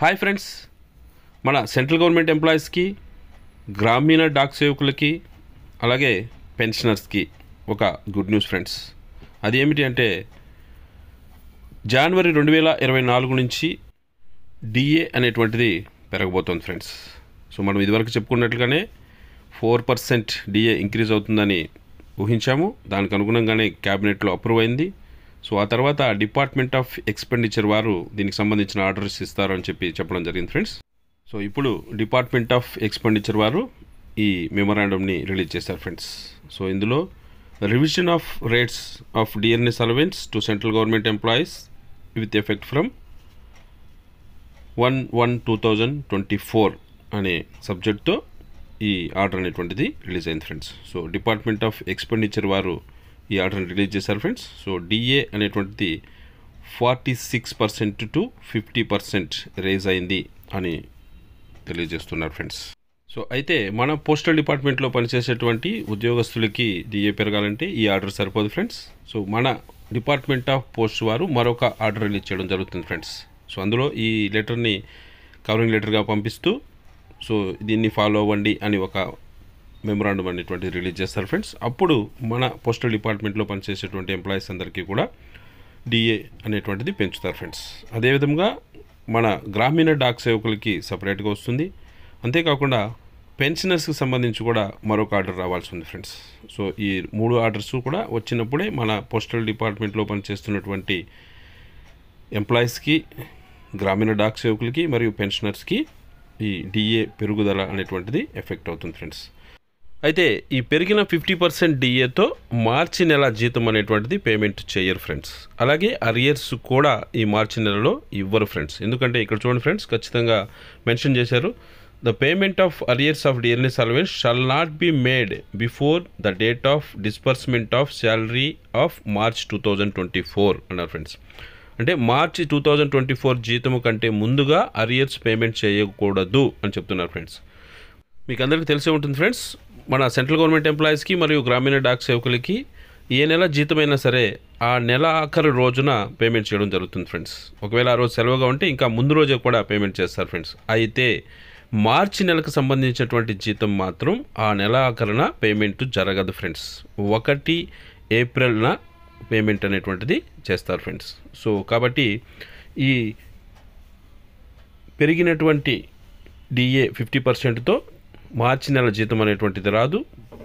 Hi friends, మన central government ఎంప్లాయీస్కి, గ్రామీణ డాక్ సేవకులకి, అలాగే పెన్షనర్స్కి ఒక గుడ్ న్యూస్ ఫ్రెండ్స్. అది ఏమిటి అంటే జనవరి 2024 నుంచి డిఏ అనేటువంటిది పెరగబోతోంది ఫ్రెండ్స్. సో మనం ఇదివరకు చెప్పుకున్నట్లుగానే 4% డిఏ ఇంక్రీజ్ అవుతుందని ఊహించాము. దానికి అనుగుణంగానే క్యాబినెట్లో అప్రూవ్ అయింది. సో ఆ తర్వాత డిపార్ట్మెంట్ ఆఫ్ ఎక్స్పెండిచర్ వారు దీనికి సంబంధించిన ఆర్డర్స్ ఇస్తారు అని చెప్పడం జరిగింది ఫ్రెండ్స్. సో ఇప్పుడు డిపార్ట్మెంట్ ఆఫ్ ఎక్స్పెండిచర్ వారు ఈ మెమొరాండంని రిలీజ్ చేశారు ఫ్రెండ్స్. సో ఇందులో revision of rates of DNS allowance to central government employees with effect from 1/1/2024 అనే సబ్జెక్ట్తో ఈ ఆర్డర్ అనేటువంటిది రిలీజ్ అయింది friends. So department of expenditure వారు ఈ ఆర్డర్ని రిలీజ్ చేశారు ఫ్రెండ్స్. సో డిఏ అనేటువంటిది 46% to 50% రేజ్ అయింది అని తెలియజేస్తున్నారు ఫ్రెండ్స్. సో అయితే మన పోస్టల్ డిపార్ట్మెంట్లో పనిచేసేటువంటి ఉద్యోగస్తులకి డిఏ పెరగాలంటే ఈ ఆర్డర్ సరిపోదు ఫ్రెండ్స్. సో మన డిపార్ట్మెంట్ ఆఫ్ పోస్ట్ వారు మరొక ఆర్డర్ రిలీజ్ చేయడం జరుగుతుంది ఫ్రెండ్స్. సో అందులో ఈ లెటర్ని కవరింగ్ లెటర్గా పంపిస్తూ సో దీన్ని ఫాలో అవ్వండి అని ఒక మెమొరాండం అనేటువంటిది రిలీజ్ చేస్తారు ఫ్రెండ్స్. అప్పుడు మన పోస్టల్ డిపార్ట్మెంట్లో పనిచేసేటువంటి ఎంప్లాయీస్ అందరికీ కూడా డిఏ అనేటువంటిది పెంచుతారు ఫ్రెండ్స్. అదేవిధంగా మన గ్రామీణ డాక్ సేవకులకి సపరేట్గా వస్తుంది. అంతేకాకుండా పెన్షనర్స్కి సంబంధించి కూడా మరొక ఆర్డర్ రావాల్సి ఉంది ఫ్రెండ్స్. సో ఈ 3 ఆర్డర్స్ కూడా వచ్చినప్పుడే మన పోస్టల్ డిపార్ట్మెంట్లో పనిచేస్తున్నటువంటి ఎంప్లాయీస్కి, గ్రామీణ డాక్ సేవకులకి మరియు పెన్షనర్స్కి ఈ డిఏ పెరుగుదల అనేటువంటిది ఎఫెక్ట్ అవుతుంది ఫ్రెండ్స్. అయితే ఈ పెరిగిన 50% డిఏతో మార్చి నెల జీతం అనేటువంటిది పేమెంట్ చేయరు ఫ్రెండ్స్. అలాగే అరియర్స్ కూడా ఈ మార్చి నెలలో ఇవ్వరు ఫ్రెండ్స్. ఎందుకంటే ఇక్కడ చూడండి ఫ్రెండ్స్, ఖచ్చితంగా మెన్షన్ చేశారు, the payment of arrears of DNS allowance shall not be made before the date of disbursement of salary of March 2024 అన్నారు ఫ్రెండ్స్. అంటే మార్చి 2024 జీతము కంటే ముందుగా అరియర్స్ పేమెంట్ చేయకూడదు అని చెప్తున్నారు ఫ్రెండ్స్. మీకు అందరికీ తెలిసే ఉంటుంది ఫ్రెండ్స్, మన సెంట్రల్ గవర్నమెంట్ ఎంప్లాయీస్కి మరియు గ్రామీణ డాక్ సేవకులకి ఏ నెల జీతమైనా సరే ఆ నెల ఆఖరి రోజున పేమెంట్ చేయడం జరుగుతుంది ఫ్రెండ్స్. ఒకవేళ ఆ రోజు సెలవుగా ఉంటే ఇంకా ముందు రోజే కూడా పేమెంట్ చేస్తారు ఫ్రెండ్స్. అయితే మార్చి నెలకు సంబంధించినటువంటి జీతం మాత్రం ఆ నెల ఆఖరిన పేమెంట్ జరగదు ఫ్రెండ్స్. 1 ఏప్రిల్న పేమెంట్ అనేటువంటిది చేస్తారు ఫ్రెండ్స్. సో కాబట్టి ఈ పెరిగినటువంటి డిఏ 50%తో మార్చి నెల జీతం అనేటువంటిది రాదు.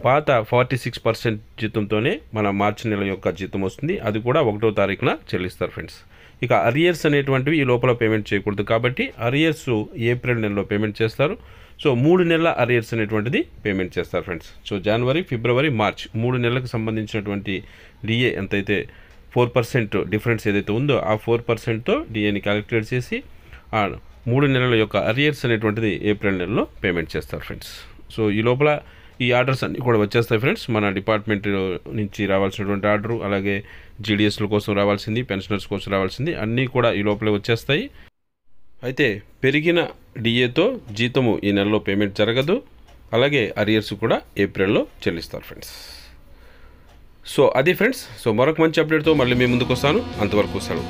పాత 46% జీతంతోనే మన మార్చి నెల యొక్క జీతం వస్తుంది. అది కూడా 1వ తారీఖున చెల్లిస్తారు ఫ్రెండ్స్. ఇక అరియర్స్ అనేటువంటివి ఈ లోపల పేమెంట్ చేయకూడదు కాబట్టి అరియర్స్ ఏప్రిల్ నెలలో పేమెంట్ చేస్తారు. సో 3 నెలల అరియర్స్ అనేటువంటిది పేమెంట్ చేస్తారు ఫ్రెండ్స్. సో జనవరి, ఫిబ్రవరి, మార్చ్ 3 నెలలకు సంబంధించినటువంటి డిఏ ఎంతైతే 4% డిఫరెన్స్ ఏదైతే ఉందో ఆ 4%తో డిఏని క్యాలిక్యులేట్ చేసి ఆ 3 నెలల యొక్క అరియర్స్ అనేటువంటిది ఏప్రిల్ నెలలో పేమెంట్ చేస్తారు ఫ్రెండ్స్. సో ఈ లోపల ఈ ఆర్డర్స్ అన్నీ కూడా వచ్చేస్తాయి ఫ్రెండ్స్. మన డిపార్ట్మెంట్ నుంచి రావాల్సినటువంటి ఆర్డరు, అలాగే జీడిఎస్ల కోసం రావాల్సింది, పెన్షనర్స్ కోసం రావాల్సింది అన్నీ కూడా ఈ లోపలే వచ్చేస్తాయి. అయితే పెరిగిన డిఏతో జీతము ఈ నెలలో పేమెంట్ జరగదు. అలాగే అరియర్స్ కూడా ఏప్రిల్లో చెల్లిస్తారు ఫ్రెండ్స్. సో అది ఫ్రెండ్స్. సో మరొక మంచి అప్డేట్తో మళ్ళీ మీ ముందుకు వస్తాను. అంతవరకు సెలవు.